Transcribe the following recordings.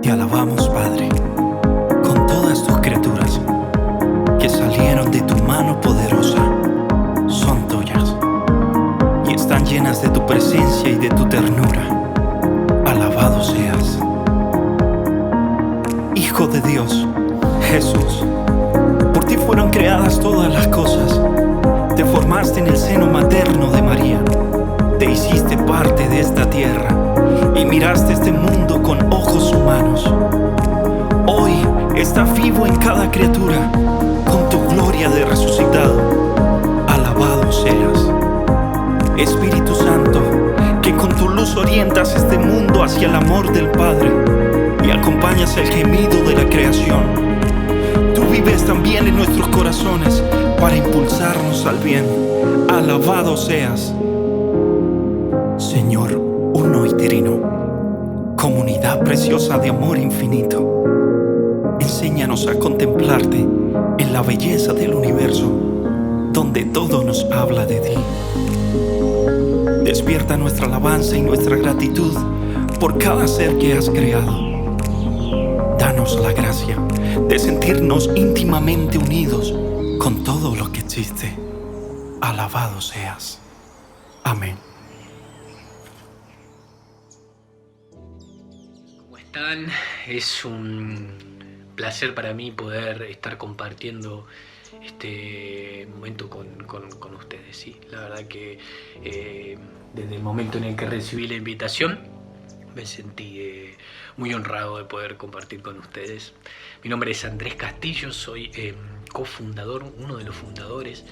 Te alabamos, Padre, con todas tus criaturas que salieron de tu mano poderosa. Son tuyas y están llenas de tu presencia y de tu ternura. Alabado seas, Hijo de Dios, Jesús. Por ti fueron creadas todas las cosas. Te formaste en el seno materno de María. Te hiciste parte de esta tierra y miraste este mundo con ojos humanos. Hoy está vivo en cada criatura con tu gloria de resucitado. Alabado seas, Espíritu Santo, que con tu luz orientas este mundo hacia el amor del Padre y acompañas el gemido de la creación. Tú vives también en nuestros corazones para impulsarnos al bien. Alabado seas, Señor uno y trino, comunidad preciosa de amor infinito. Enséñanos a contemplarte en la belleza del universo, donde todo nos habla de ti. Despierta nuestra alabanza y nuestra gratitud por cada ser que has creado. Danos la gracia de sentirnos íntimamente unidos con todo lo que existe. Alabado seas. Amén. ¿Cómo están? Es un placer para mí poder estar compartiendo este momento con ustedes, ¿sí? La verdad que desde el momento en el que recibí la invitación me sentí muy honrado de poder compartir con ustedes. Mi nombre es Andrés Castillo, soy cofundador, uno de los fundadores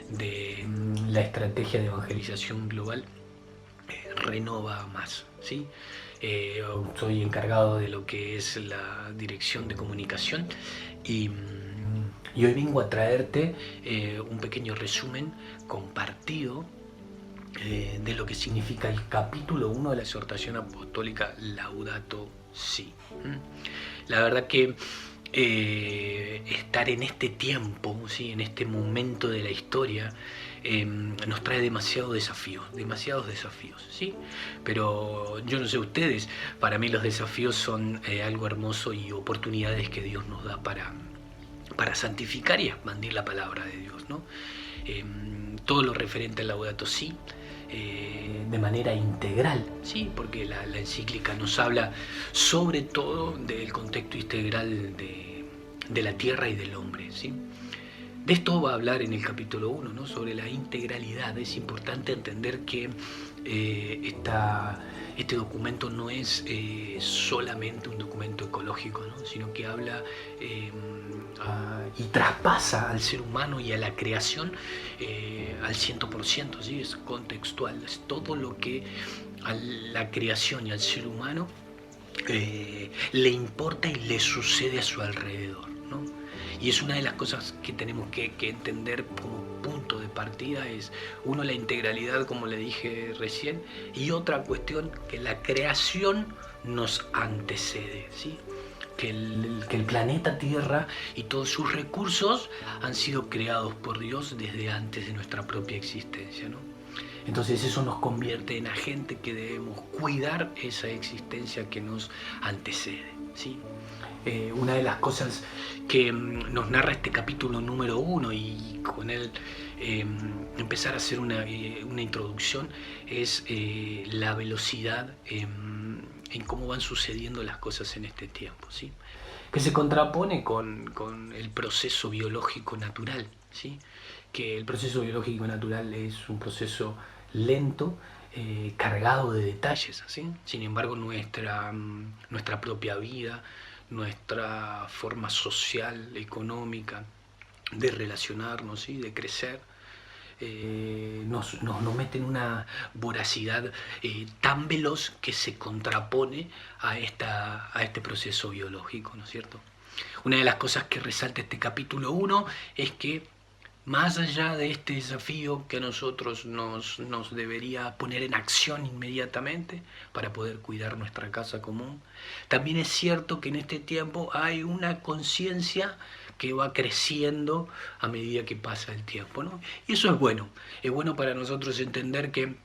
de la estrategia de evangelización global Renova Más, ¿sí? Soy encargado de lo que es la dirección de comunicación y hoy vengo a traerte un pequeño resumen compartido de lo que significa el capítulo 1 de la exhortación apostólica Laudato Si. La verdad que estar en este tiempo, ¿sí? En este momento de la historia, nos trae demasiados desafíos, ¿sí? Pero yo no sé ustedes, para mí los desafíos son algo hermoso y oportunidades que Dios nos da para santificar y expandir la palabra de Dios, ¿no? Todo lo referente al Laudato Si, de manera integral, ¿sí? Porque la encíclica nos habla sobre todo del contexto integral de la tierra y del hombre, ¿sí? De esto va a hablar en el capítulo 1, ¿no? Sobre la integralidad. Es importante entender que este documento no es solamente un documento ecológico, ¿no? Sino que habla y traspasa al ser humano y a la creación al 100%, ¿sí? Es contextual, es todo lo que a la creación y al ser humano le importa y le sucede a su alrededor, ¿no? Y es una de las cosas que tenemos que entender como punto de partida, es uno, la integralidad, como le dije recién, y otra cuestión, que la creación nos antecede, ¿sí? Que el planeta Tierra y todos sus recursos han sido creados por Dios desde antes de nuestra propia existencia, ¿no? Entonces eso nos convierte en agentes que debemos cuidar esa existencia que nos antecede, ¿sí? Una de las cosas que nos narra este capítulo número 1, y con él empezar a hacer una introducción, es la velocidad en cómo van sucediendo las cosas en este tiempo, ¿sí? Que se contrapone con el proceso biológico natural, ¿sí? Que el proceso biológico natural es un proceso lento, cargado de detalles, ¿sí? Sin embargo, nuestra propia vida, nuestra forma social, económica, de relacionarnos, ¿sí? De crecer, nos mete en una voracidad tan veloz que se contrapone a este proceso biológico, ¿no es cierto? Una de las cosas que resalta este capítulo 1 es que, más allá de este desafío que a nosotros nos debería poner en acción inmediatamente para poder cuidar nuestra casa común, también es cierto que en este tiempo hay una conciencia que va creciendo a medida que pasa el tiempo, ¿no? Y eso es bueno para nosotros entender que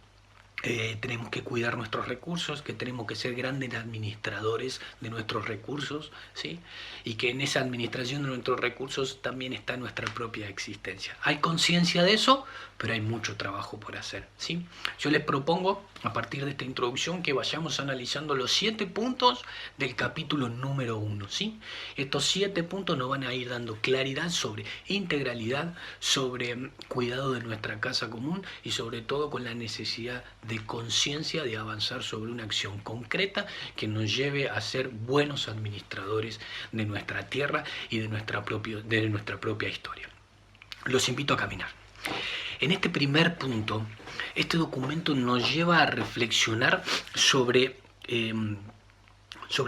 tenemos que cuidar nuestros recursos, que tenemos que ser grandes administradores de nuestros recursos, ¿sí? Y que en esa administración de nuestros recursos también está nuestra propia existencia. Hay conciencia de eso, pero hay mucho trabajo por hacer, ¿sí? Yo les propongo, a partir de esta introducción, que vayamos analizando los 7 puntos del capítulo número 1, ¿sí? Estos 7 puntos nos van a ir dando claridad sobre integralidad, sobre cuidado de nuestra casa común y sobre todo con la necesidad de conciencia de avanzar sobre una acción concreta que nos lleve a ser buenos administradores de nuestra tierra y de nuestra propia historia. Los invito a caminar. En este primer punto, este documento nos lleva a reflexionar sobre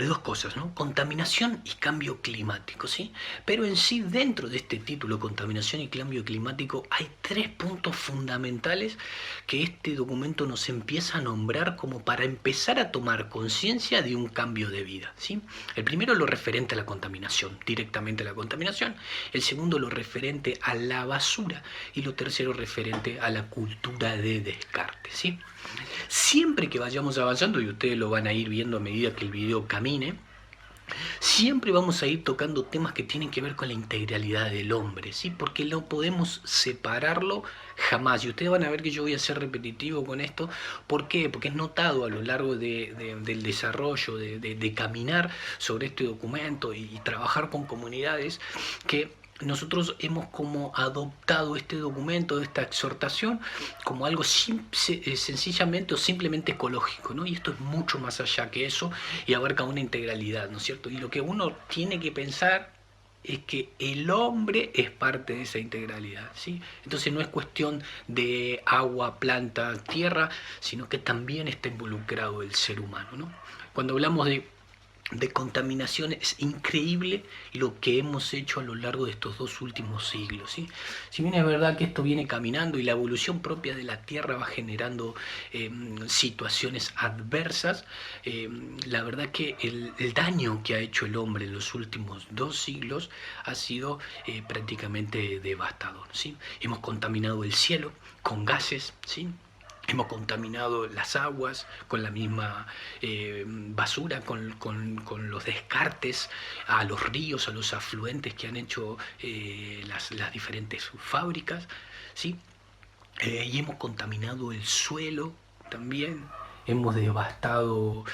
dos cosas, ¿no? Contaminación y cambio climático, ¿sí? Pero en sí, dentro de este título, contaminación y cambio climático, hay 3 puntos fundamentales que este documento nos empieza a nombrar como para empezar a tomar conciencia de un cambio de vida, ¿sí? El primero, lo referente a la contaminación, directamente a la contaminación. El segundo, lo referente a la basura. Y lo tercero, referente a la cultura de descarte, ¿sí? Siempre que vayamos avanzando, y ustedes lo van a ir viendo a medida que el video camine, siempre vamos a ir tocando temas que tienen que ver con la integralidad del hombre, ¿sí? Porque no podemos separarlo jamás. Y ustedes van a ver que yo voy a ser repetitivo con esto. ¿Por qué? Porque es notado a lo largo del desarrollo, de caminar sobre este documento y trabajar con comunidades, que nosotros hemos como adoptado este documento, esta exhortación, como algo sencillamente o simplemente ecológico, ¿no? Y esto es mucho más allá que eso y abarca una integralidad, ¿no es cierto? Y lo que uno tiene que pensar es que el hombre es parte de esa integralidad, ¿sí? Entonces no es cuestión de agua, planta, tierra, sino que también está involucrado el ser humano, ¿no? Cuando hablamos de contaminación, es increíble lo que hemos hecho a lo largo de estos 2 últimos siglos, ¿sí? Si bien es verdad que esto viene caminando y la evolución propia de la Tierra va generando situaciones adversas, la verdad que el daño que ha hecho el hombre en los últimos 2 siglos ha sido prácticamente devastador, ¿sí? Hemos contaminado el cielo con gases, ¿sí? Hemos contaminado las aguas con la misma basura, con los descartes a los ríos, a los afluentes que han hecho las diferentes fábricas, ¿sí? Y hemos contaminado el suelo también. Hemos devastado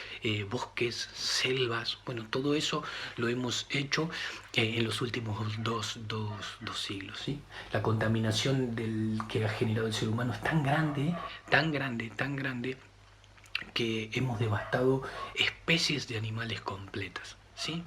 bosques, selvas. Bueno, todo eso lo hemos hecho en los últimos dos siglos, ¿sí? La contaminación que ha generado el ser humano es tan grande, tan grande, tan grande, que hemos devastado especies de animales completas, ¿sí?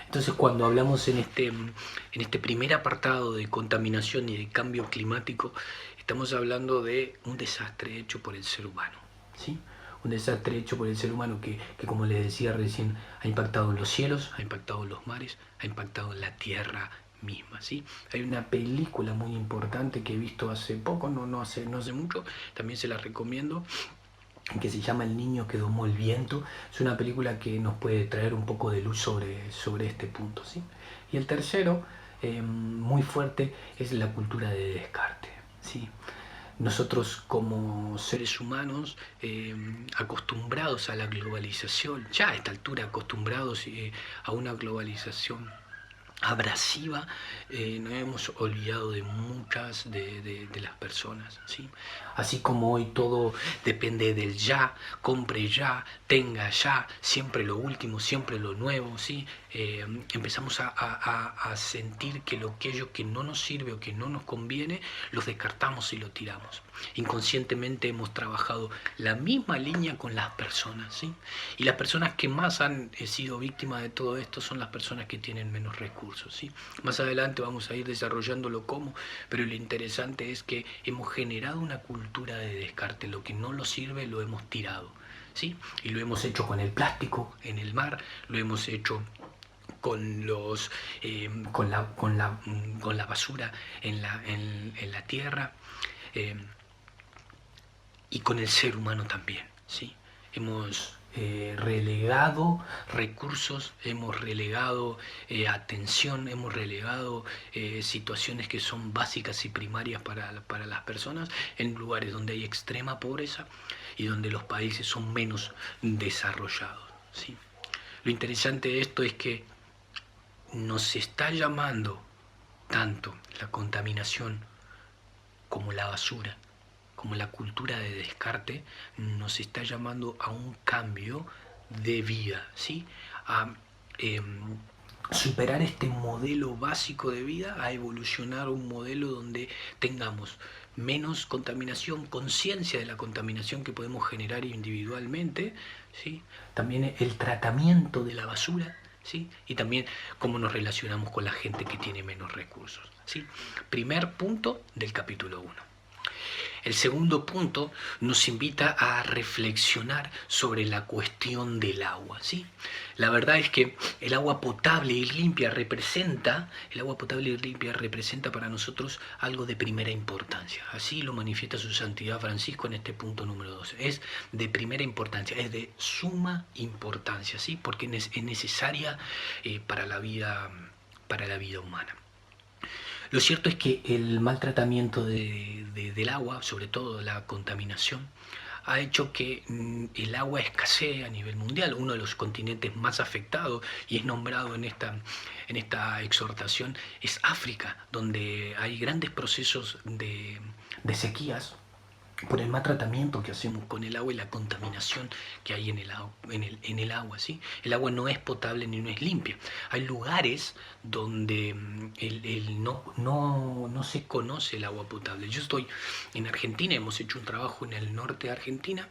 Entonces, cuando hablamos en este primer apartado de contaminación y de cambio climático, estamos hablando de un desastre hecho por el ser humano, ¿sí? Un desastre hecho por el ser humano que, como les decía recién, ha impactado en los cielos, ha impactado en los mares, ha impactado en la tierra misma, ¿sí? Hay una película muy importante que he visto hace poco, no hace mucho, también se la recomiendo, que se llama El niño que domó el viento. Es una película que nos puede traer un poco de luz sobre este punto, ¿sí? Y el tercero, muy fuerte, es la cultura de descarte, ¿sí? Nosotros como seres humanos acostumbrados a la globalización, ya a esta altura acostumbrados a una globalización abrasiva, nos hemos olvidado de muchas de las personas, ¿sí? Así como hoy todo depende del ya, compre ya, tenga ya, siempre lo último, siempre lo nuevo, ¿sí? Empezamos a sentir que aquello que no nos sirve o que no nos conviene, los descartamos y lo tiramos. Inconscientemente hemos trabajado la misma línea con las personas, ¿sí? Y las personas que más han sido víctimas de todo esto son las personas que tienen menos recursos, ¿sí? Más adelante vamos a ir desarrollándolo cómo, pero lo interesante es que hemos generado una cultura de descarte. Lo que no nos sirve lo hemos tirado, ¿sí? Y lo hemos hecho con el plástico en el mar, lo hemos hecho con la basura en la tierra, y con el ser humano también, ¿sí? Hemos relegado recursos, hemos relegado atención, hemos relegado situaciones que son básicas y primarias para las personas en lugares donde hay extrema pobreza, y donde los países son menos desarrollados, ¿sí? Lo interesante de esto es que nos está llamando tanto la contaminación como la basura, como la cultura de descarte, nos está llamando a un cambio de vida, ¿sí? A superar este modelo básico de vida, a evolucionar un modelo donde tengamos menos contaminación, conciencia de la contaminación que podemos generar individualmente, ¿sí? También el tratamiento de la basura, ¿sí? Y también cómo nos relacionamos con la gente que tiene menos recursos, ¿sí? Primer punto del capítulo 1. El segundo punto nos invita a reflexionar sobre la cuestión del agua, ¿sí? La verdad es que el agua potable y limpia representa para nosotros algo de primera importancia. Así lo manifiesta su Santidad Francisco en este punto número 2. Es de primera importancia, es de suma importancia, ¿sí? Porque es necesaria para la vida humana. Lo cierto es que el maltratamiento del agua, sobre todo la contaminación, ha hecho que el agua escasee a nivel mundial. Uno de los continentes más afectados, y es nombrado en esta exhortación, es África, donde hay grandes procesos de sequías por el mal tratamiento que hacemos con el agua y la contaminación que hay en el agua, ¿sí? El agua no es potable ni no es limpia. Hay lugares donde no se conoce el agua potable. Yo estoy en Argentina, hemos hecho un trabajo en el norte de Argentina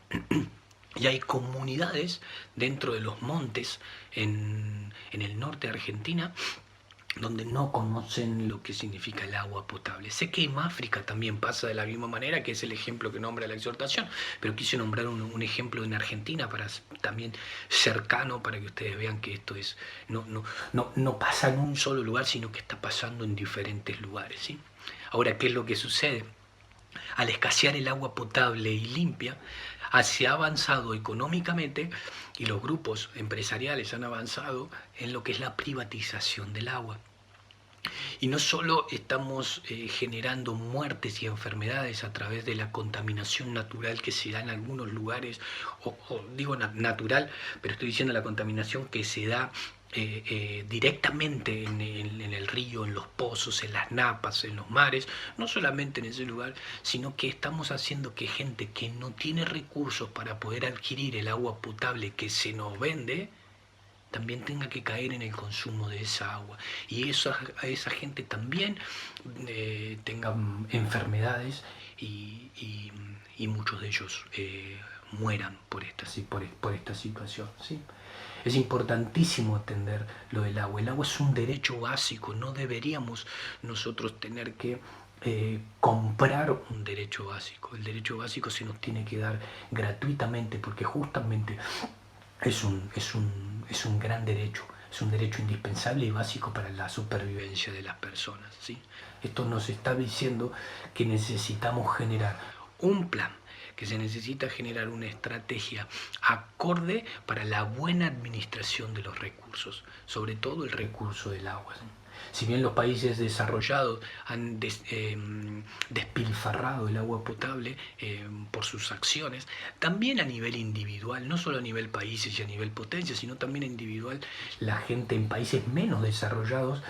y hay comunidades dentro de los montes en el norte de Argentina donde no conocen lo que significa el agua potable. Sé que en África también pasa de la misma manera, que es el ejemplo que nombra la exhortación, pero quise nombrar un ejemplo en Argentina para también cercano, para que ustedes vean que esto es no pasa en un solo lugar, sino que está pasando en diferentes lugares, ¿sí? Ahora, ¿qué es lo que sucede? Al escasear el agua potable y limpia, se ha avanzado económicamente y los grupos empresariales han avanzado en lo que es la privatización del agua. Y no solo estamos generando muertes y enfermedades a través de la contaminación natural que se da en algunos lugares, o digo natural, pero estoy diciendo la contaminación que se da directamente en el río, en los pozos, en las napas, en los mares, no solamente en ese lugar, sino que estamos haciendo que gente que no tiene recursos para poder adquirir el agua potable que se nos vende, también tenga que caer en el consumo de esa agua. Y esa gente también tenga enfermedades y muchos de ellos mueran por esta situación, ¿sí? Es importantísimo entender lo del agua. El agua es un derecho básico, no deberíamos nosotros tener que comprar un derecho básico. El derecho básico se nos tiene que dar gratuitamente porque justamente es un gran derecho, es un derecho indispensable y básico para la supervivencia de las personas, ¿sí? Esto nos está diciendo que necesitamos generar un plan, que se necesita generar una estrategia acorde para la buena administración de los recursos, sobre todo el recurso del agua, ¿sí? Si bien los países desarrollados han despilfarrado el agua potable por sus acciones, también a nivel individual, no solo a nivel países y a nivel potencia, sino también individual, la gente en países menos desarrollados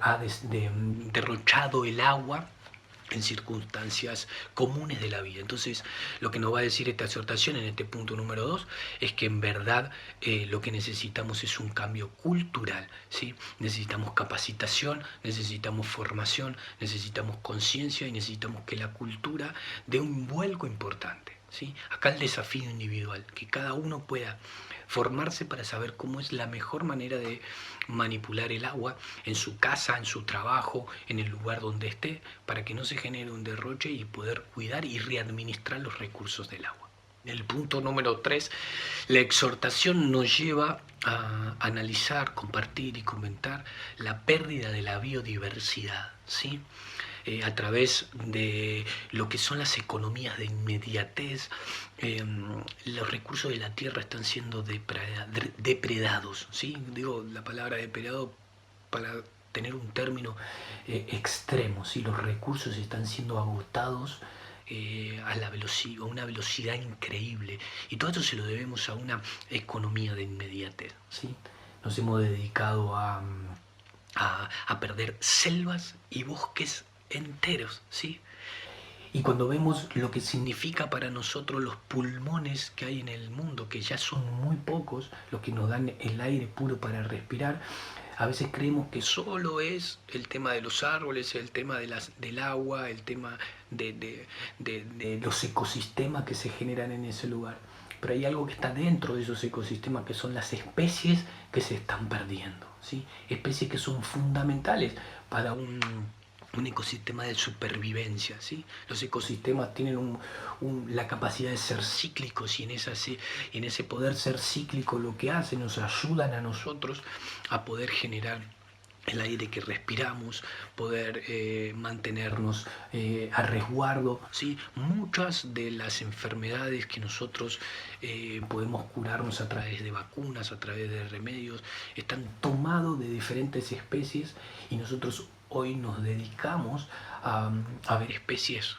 ha derrochado el agua en circunstancias comunes de la vida. Entonces, lo que nos va a decir esta exhortación en este punto número 2 es que en verdad lo que necesitamos es un cambio cultural, ¿sí? Necesitamos capacitación, necesitamos formación, necesitamos conciencia y necesitamos que la cultura dé un vuelco importante, ¿sí? Acá el desafío individual, que cada uno pueda formarse para saber cómo es la mejor manera de manipular el agua en su casa, en su trabajo, en el lugar donde esté, para que no se genere un derroche y poder cuidar y readministrar los recursos del agua. En el punto número 3, la exhortación nos lleva a analizar, compartir y comentar la pérdida de la biodiversidad, ¿sí? A través de lo que son las economías de inmediatez, los recursos de la tierra están siendo depredados, ¿sí? Digo la palabra depredado para tener un término extremo, ¿sí? Los recursos están siendo agotados a una velocidad increíble. Y todo esto se lo debemos a una economía de inmediatez, ¿sí? Nos hemos dedicado a perder selvas y bosques enteros, ¿sí? Y cuando vemos lo que significa para nosotros los pulmones que hay en el mundo, que ya son muy pocos, los que nos dan el aire puro para respirar, a veces creemos que solo es el tema de los árboles, el tema del agua, el tema de los ecosistemas que se generan en ese lugar. Pero hay algo que está dentro de esos ecosistemas, que son las especies que se están perdiendo, ¿sí? Especies que son fundamentales para un ecosistema de supervivencia, ¿sí? Los ecosistemas tienen la capacidad de ser cíclicos, y en ese poder ser cíclico lo que hacen, nos ayudan a nosotros a poder generar el aire que respiramos, poder mantenernos a resguardo, ¿sí? Muchas de las enfermedades que nosotros podemos curarnos a través de vacunas, a través de remedios, están tomados de diferentes especies, y nosotros hoy nos dedicamos a ver especies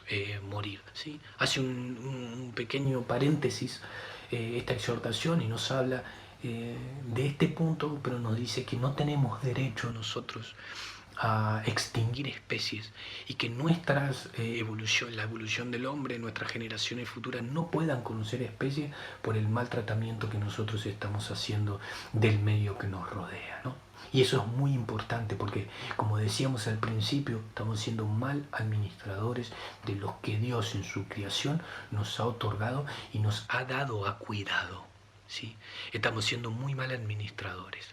morir, ¿sí? Hace un pequeño paréntesis esta exhortación, y nos habla de este punto, pero nos dice que no tenemos derecho nosotros a extinguir especies, y que la evolución del hombre, nuestras generaciones futuras no puedan conocer especies por el maltratamiento que nosotros estamos haciendo del medio que nos rodea, ¿no? Y eso es muy importante, porque, como decíamos al principio, estamos siendo mal administradores de lo que Dios en su creación nos ha otorgado y nos ha dado a cuidado, ¿sí? Estamos siendo muy mal administradores.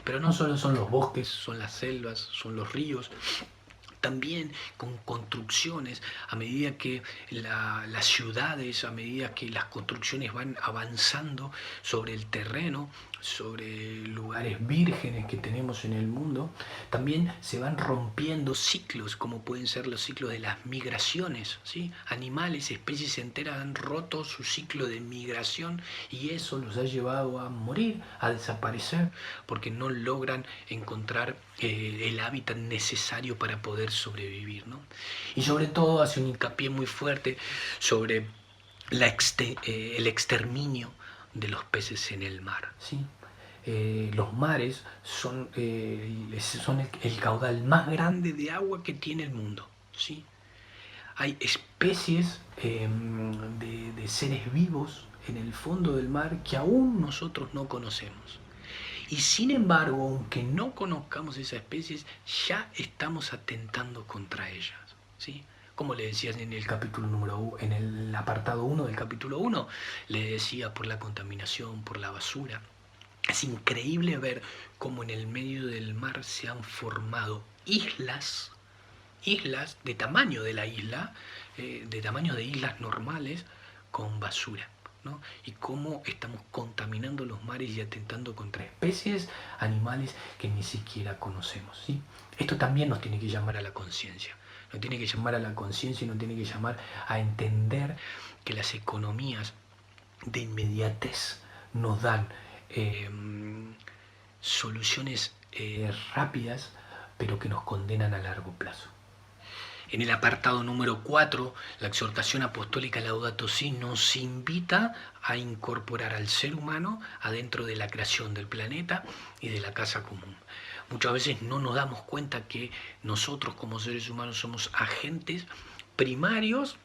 Pero no solo son los bosques, son las selvas, son los ríos. También con construcciones, a medida que las ciudades, a medida que las construcciones van avanzando sobre el terreno, sobre lugares vírgenes que tenemos en el mundo, también se van rompiendo ciclos, como pueden ser los ciclos de las migraciones, ¿sí? Animales, especies enteras han roto su ciclo de migración, y eso los ha llevado a morir, a desaparecer, porque no logran encontrar el hábitat necesario para poder sobrevivir, ¿no? Y sobre todo hace un hincapié muy fuerte sobre el exterminio de los peces en el mar, ¿sí? Los mares son el caudal más grande de agua que tiene el mundo, ¿sí? Hay especies de seres vivos en el fondo del mar que aún nosotros no conocemos. Y sin embargo, aunque no conozcamos esas especies, ya estamos atentando contra ellas, ¿sí? Como le decía en el apartado 1 del capítulo 1, le decía, por la contaminación, por la basura. Es increíble ver cómo en el medio del mar se han formado islas de tamaño de la isla, de tamaño de islas normales, con basura, ¿no? Y cómo estamos contaminando los mares y atentando contra especies animales que ni siquiera conocemos, ¿sí? Esto también nos tiene que llamar a la conciencia. Nos tiene que llamar a la conciencia, y nos tiene que llamar a entender que las economías de inmediatez nos dan soluciones rápidas, pero que nos condenan a largo plazo. En el apartado número 4, la exhortación apostólica Laudato Si nos invita a incorporar al ser humano adentro de la creación del planeta y de la casa común. Muchas veces no nos damos cuenta que nosotros como seres humanos somos agentes primarios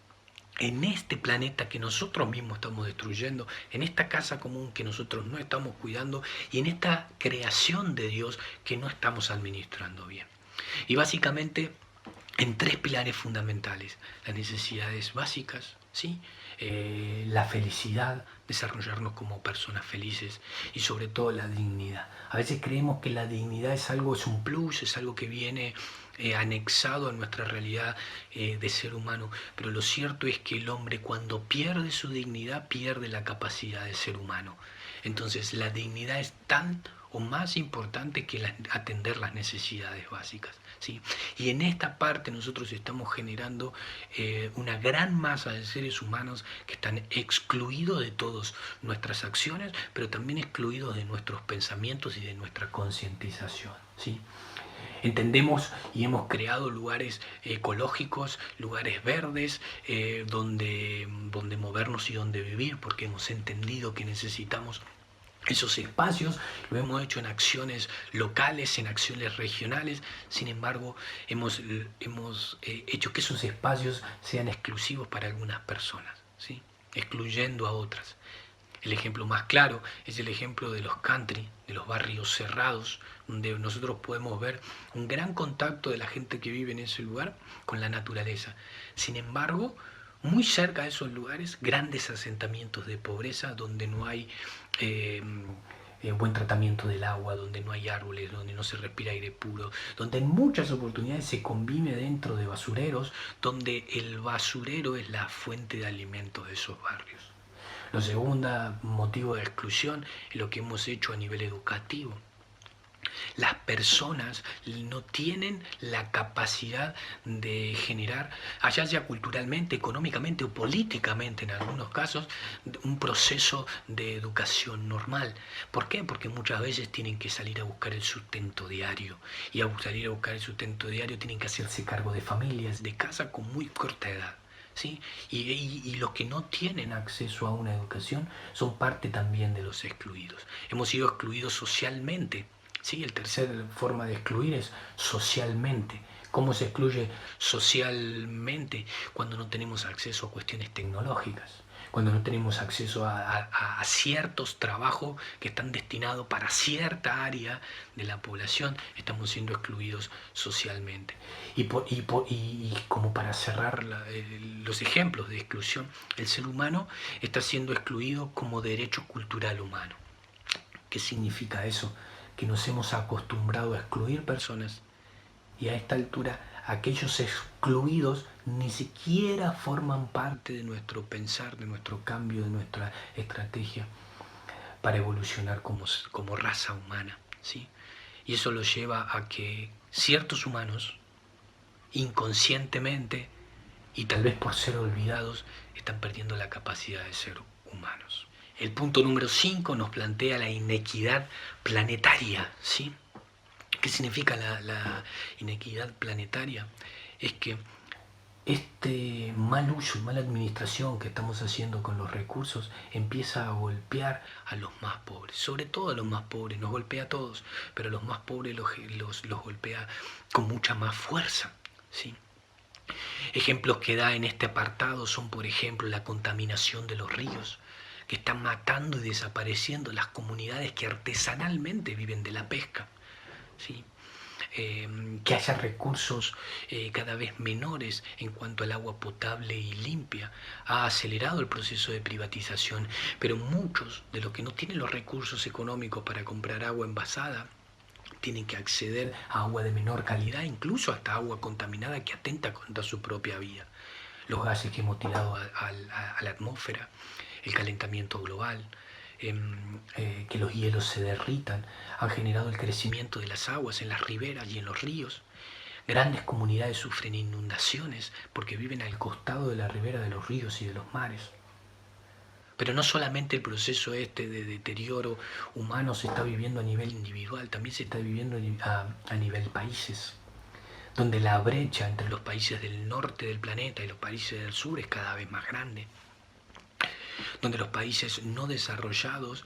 en este planeta que nosotros mismos estamos destruyendo, en esta casa común que nosotros no estamos cuidando, y en esta creación de Dios que no estamos administrando bien. Y básicamente en 3 pilares fundamentales: las necesidades básicas, ¿sí? La felicidad, desarrollarnos como personas felices, y sobre todo la dignidad. A veces creemos que la dignidad es un plus, es algo que viene anexado a nuestra realidad de ser humano, pero lo cierto es que el hombre, cuando pierde su dignidad, pierde la capacidad de ser humano. Entonces la dignidad es tan o más importante que atender las necesidades básicas, ¿sí? Y en esta parte nosotros estamos generando una gran masa de seres humanos que están excluidos de todas nuestras acciones, pero también excluidos de nuestros pensamientos y de nuestra concientización, ¿sí? Entendemos y hemos creado lugares ecológicos, lugares verdes, donde movernos y donde vivir, porque hemos entendido que necesitamos esos espacios. Lo hemos hecho en acciones locales, en acciones regionales. Sin embargo, hemos hecho que esos espacios sean exclusivos para algunas personas, ¿sí? Excluyendo a otras. El ejemplo más claro es el ejemplo de los country, de los barrios cerrados, donde nosotros podemos ver un gran contacto de la gente que vive en ese lugar con la naturaleza. Sin embargo, muy cerca de esos lugares, grandes asentamientos de pobreza donde no hay buen tratamiento del agua, donde no hay árboles, donde no se respira aire puro, donde en muchas oportunidades se convive dentro de basureros, donde el basurero es la fuente de alimento de esos barrios. Lo segundo motivo de exclusión es lo que hemos hecho a nivel educativo. Las personas no tienen la capacidad de generar, allá sea culturalmente, económicamente o políticamente en algunos casos, un proceso de educación normal. ¿Por qué? Porque muchas veces tienen que salir a buscar el sustento diario. Y al salir a buscar el sustento diario tienen que hacerse cargo de familias, de casa con muy corta edad, ¿sí? Y los que no tienen acceso a una educación son parte también de los excluidos. Hemos sido excluidos socialmente. Sí, la tercera forma de excluir es socialmente. ¿Cómo se excluye socialmente? Cuando no tenemos acceso a cuestiones tecnológicas, cuando no tenemos acceso a ciertos trabajos que están destinados para cierta área de la población, estamos siendo excluidos socialmente. Y como para cerrar los ejemplos de exclusión, el ser humano está siendo excluido como derecho cultural humano. ¿Qué significa eso? Que nos hemos acostumbrado a excluir personas y a esta altura aquellos excluidos ni siquiera forman parte de nuestro pensar, de nuestro cambio, de nuestra estrategia para evolucionar como raza humana, ¿sí? Y eso lo lleva a que ciertos humanos inconscientemente y tal vez por ser olvidados están perdiendo la capacidad de ser humanos. El punto número 5 nos plantea la inequidad planetaria, ¿sí? ¿Qué significa la inequidad planetaria? Es que este mal uso y mala administración que estamos haciendo con los recursos empieza a golpear a los más pobres, sobre todo a los más pobres, nos golpea a todos, pero a los más pobres los golpea con mucha más fuerza, ¿sí? Ejemplos que da en este apartado son, por ejemplo, la contaminación de los ríos, que están matando y desapareciendo las comunidades que artesanalmente viven de la pesca, ¿sí? Que haya recursos cada vez menores en cuanto al agua potable y limpia, ha acelerado el proceso de privatización, pero muchos de los que no tienen los recursos económicos para comprar agua envasada tienen que acceder a agua de menor calidad, incluso hasta agua contaminada que atenta contra su propia vida. Los gases que hemos tirado a la atmósfera, el calentamiento global, que los hielos se derritan, han generado el crecimiento de las aguas en las riberas y en los ríos. Grandes comunidades sufren inundaciones porque viven al costado de la ribera de los ríos y de los mares. Pero no solamente el proceso de deterioro humano se está viviendo a nivel individual, también se está viviendo a nivel países, donde la brecha entre los países del norte del planeta y los países del sur es cada vez más grande, donde los países no desarrollados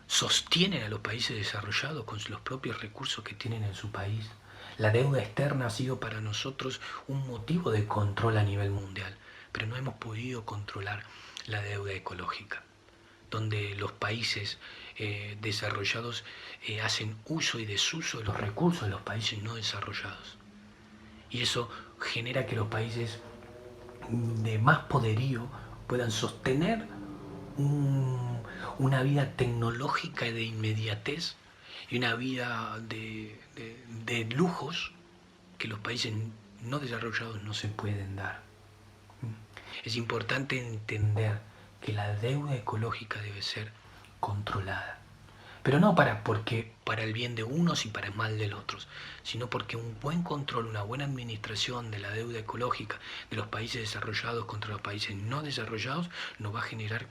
sostienen a los países desarrollados con los propios recursos que tienen en su país. La deuda externa ha sido para nosotros un motivo de control a nivel mundial, pero no hemos podido controlar la deuda ecológica, donde los países desarrollados hacen uso y desuso de los recursos de los países no desarrollados. Y eso genera que los países de más poderío puedan sostener una vida tecnológica y de inmediatez y una vida de lujos que los países no desarrollados no se pueden dar. Es importante entender que la deuda ecológica debe ser controlada, Pero no porque para el bien de unos y para el mal de los otros, sino porque un buen control, una buena administración de la deuda ecológica de los países desarrollados contra los países no desarrollados nos va a generar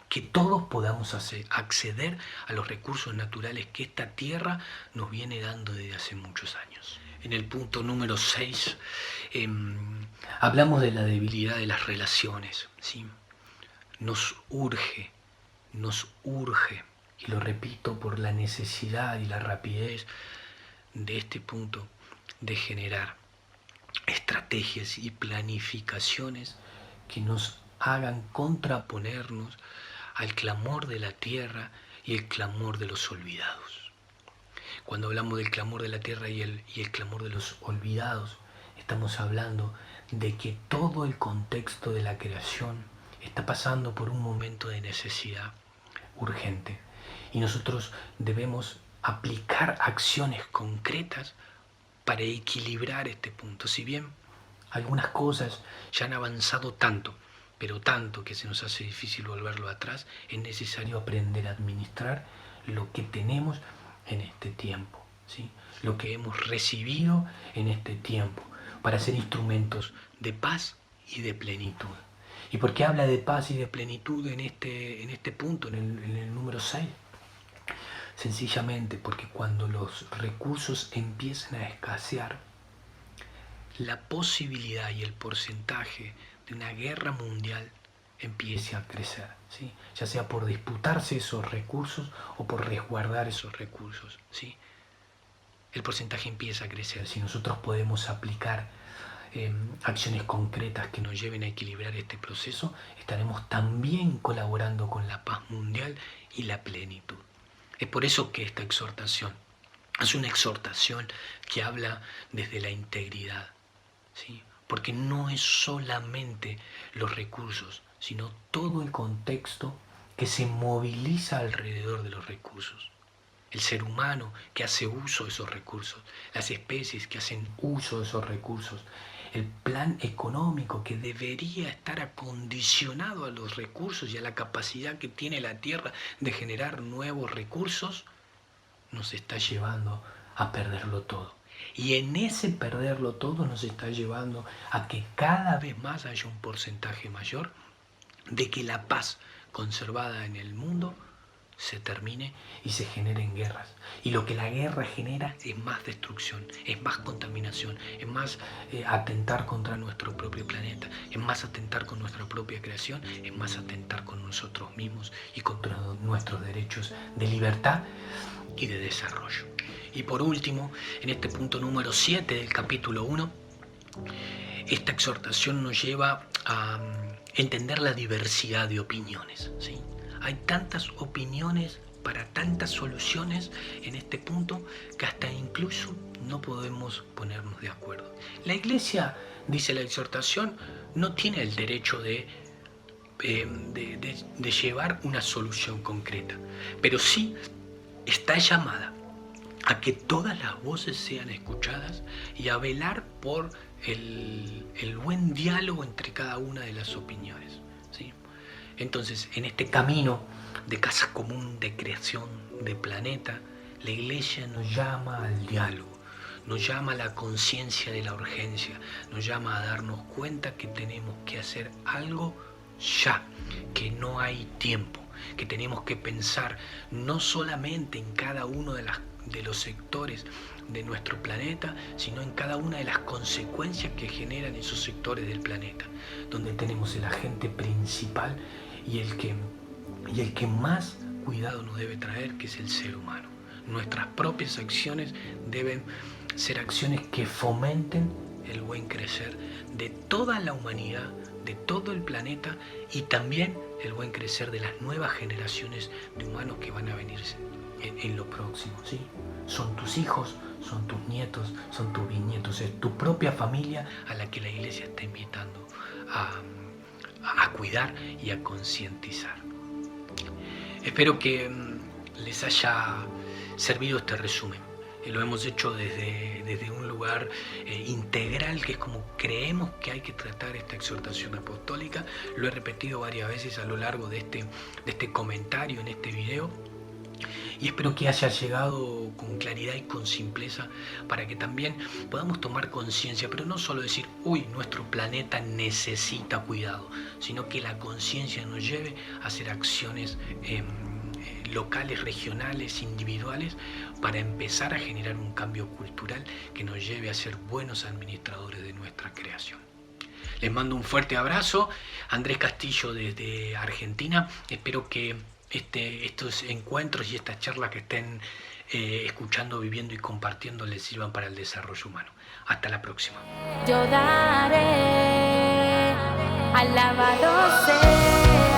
que todos podamos acceder a los recursos naturales que esta tierra nos viene dando desde hace muchos años. En el punto número 6 hablamos de la debilidad de las relaciones, ¿sí? Nos urge, y lo repito por la necesidad y la rapidez de este punto, de generar estrategias y planificaciones que nos hagan contraponernos al clamor de la tierra y el clamor de los olvidados. Cuando hablamos del clamor de la tierra y el clamor de los olvidados, estamos hablando de que todo el contexto de la creación está pasando por un momento de necesidad urgente y nosotros debemos aplicar acciones concretas para equilibrar este punto. Si bien algunas cosas ya han avanzado tanto, pero tanto que se nos hace difícil volverlo atrás, es necesario aprender a administrar lo que tenemos en este tiempo, ¿sí? Lo que hemos recibido en este tiempo, para ser instrumentos de paz y de plenitud. ¿Y por qué habla de paz y de plenitud en este punto, en el número 6? Sencillamente porque cuando los recursos empiezan a escasear, la posibilidad y el porcentaje de una guerra mundial empiece a crecer, ¿sí? Ya sea por disputarse esos recursos o por resguardar esos recursos, ¿sí? El porcentaje empieza a crecer. Si nosotros podemos aplicar acciones concretas que nos lleven a equilibrar este proceso, estaremos también colaborando con la paz mundial y la plenitud. Es por eso que esta exhortación es una exhortación que habla desde la integridad, ¿sí? Porque no es solamente los recursos, sino todo el contexto que se moviliza alrededor de los recursos. El ser humano que hace uso de esos recursos, las especies que hacen uso de esos recursos, el plan económico que debería estar acondicionado a los recursos y a la capacidad que tiene la Tierra de generar nuevos recursos, nos está llevando a perderlo todo. Y en ese perderlo todo nos está llevando a que cada vez más haya un porcentaje mayor de que la paz conservada en el mundo se termine y se generen guerras. Y lo que la guerra genera es más destrucción, es más contaminación, es más atentar contra nuestro propio planeta, es más atentar con nuestra propia creación, es más atentar con nosotros mismos y contra nuestros derechos de libertad y de desarrollo. Y por último, en este punto número 7 del capítulo 1, esta exhortación nos lleva a entender la diversidad de opiniones, ¿sí? Hay tantas opiniones para tantas soluciones en este punto que hasta incluso no podemos ponernos de acuerdo. La Iglesia, dice la exhortación, no tiene el derecho de llevar una solución concreta, pero sí está llamada a que todas las voces sean escuchadas y a velar por el buen diálogo entre cada una de las opiniones, ¿sí? Entonces, en este camino de casa común, de creación, de planeta, la Iglesia nos llama al diálogo, nos llama a la conciencia de la urgencia, nos llama a darnos cuenta que tenemos que hacer algo ya, que no hay tiempo, que tenemos que pensar no solamente en cada uno de los sectores de nuestro planeta, sino en cada una de las consecuencias que generan esos sectores del planeta, donde tenemos el agente principal y el que más cuidado nos debe traer, que es el ser humano. Nuestras propias acciones deben ser acciones que fomenten el buen crecer de toda la humanidad, de todo el planeta y también el buen crecer de las nuevas generaciones de humanos que van a venir en lo próximo, ¿sí? Son tus hijos, son tus nietos, son tus bisnietos, es tu propia familia a la que la Iglesia está invitando a cuidar y a concientizar. Espero que les haya servido este resumen. Lo hemos hecho desde un lugar integral, que es como creemos que hay que tratar esta exhortación apostólica. Lo he repetido varias veces a lo largo de este comentario, en este video. Y espero que haya llegado con claridad y con simpleza para que también podamos tomar conciencia, pero no solo decir, uy, nuestro planeta necesita cuidado, sino que la conciencia nos lleve a hacer acciones locales, regionales, individuales, para empezar a generar un cambio cultural que nos lleve a ser buenos administradores de nuestra creación. Les mando un fuerte abrazo. Andrés Castillo desde Argentina. Espero que estos encuentros y estas charlas que estén escuchando, viviendo y compartiendo les sirvan para el desarrollo humano. Hasta la próxima. Yo daré, alabado sea.